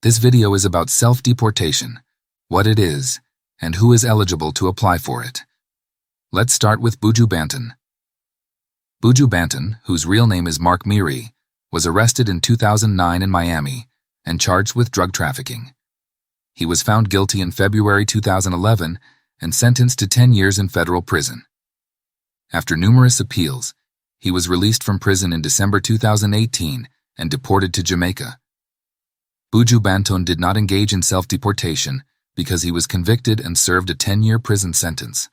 This video is about self-deportation, what it is, and who is eligible to apply for it. Let's start with Buju Banton. Buju Banton, whose real name is Mark Miri, was arrested in 2009 in Miami and charged with drug trafficking. He was found guilty in February 2011 and sentenced to 10 years in federal prison. After numerous appeals, he was released from prison in December 2018 and deported to Jamaica. Buju Banton did not engage in self-deportation because he was convicted and served a 10-year prison sentence.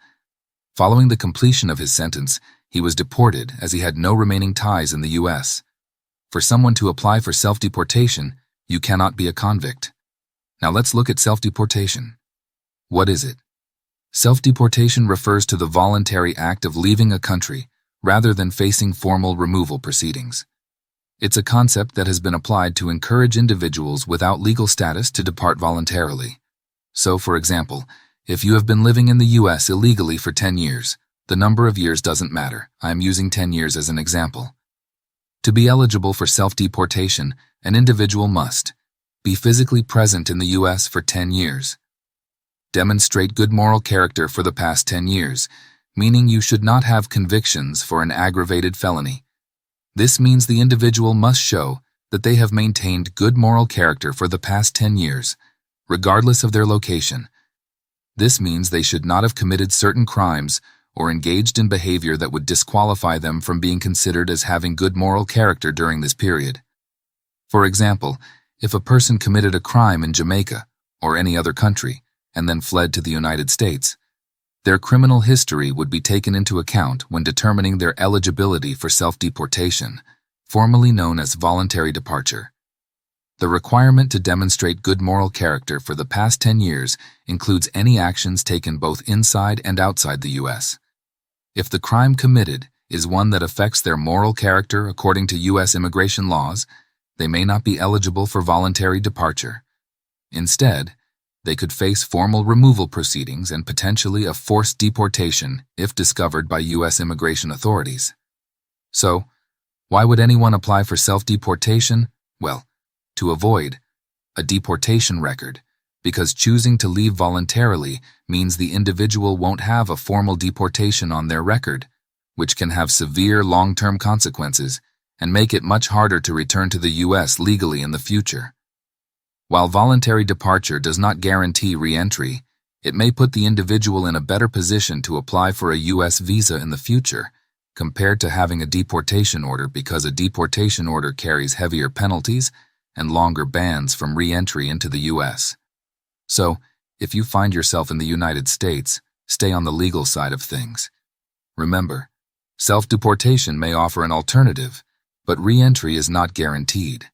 Following the completion of his sentence, he was deported as he had no remaining ties in the U.S. For someone to apply for self-deportation, you cannot be a convict. Now let's look at self-deportation. What is it? Self-deportation refers to the voluntary act of leaving a country rather than facing formal removal proceedings. It's a concept that has been applied to encourage individuals without legal status to depart voluntarily. So, for example, if you have been living in the U.S. illegally for 10 years, the number of years doesn't matter. I am using 10 years as an example. To be eligible for self-deportation, an individual must be physically present in the U.S. for 10 years. Demonstrate good moral character for the past 10 years, meaning you should not have convictions for an aggravated felony. This means the individual must show that they have maintained good moral character for the past 10 years, regardless of their location. This means they should not have committed certain crimes or engaged in behavior that would disqualify them from being considered as having good moral character during this period. For example, if a person committed a crime in Jamaica or any other country and then fled to the United States, their criminal history would be taken into account when determining their eligibility for self-deportation, formally known as voluntary departure. The requirement to demonstrate good moral character for the past 10 years includes any actions taken both inside and outside the U.S. If the crime committed is one that affects their moral character according to U.S. immigration laws, they may not be eligible for voluntary departure. Instead, they could face formal removal proceedings and potentially a forced deportation if discovered by U.S. immigration authorities. So, why would anyone apply for self-deportation? Well, to avoid a deportation record, because choosing to leave voluntarily means the individual won't have a formal deportation on their record, which can have severe long-term consequences and make it much harder to return to the U.S. legally in the future. While voluntary departure does not guarantee re-entry, it may put the individual in a better position to apply for a U.S. visa in the future, compared to having a deportation order, because a deportation order carries heavier penalties and longer bans from re-entry into the U.S. So, if you find yourself in the United States, stay on the legal side of things. Remember, self-deportation may offer an alternative, but re-entry is not guaranteed.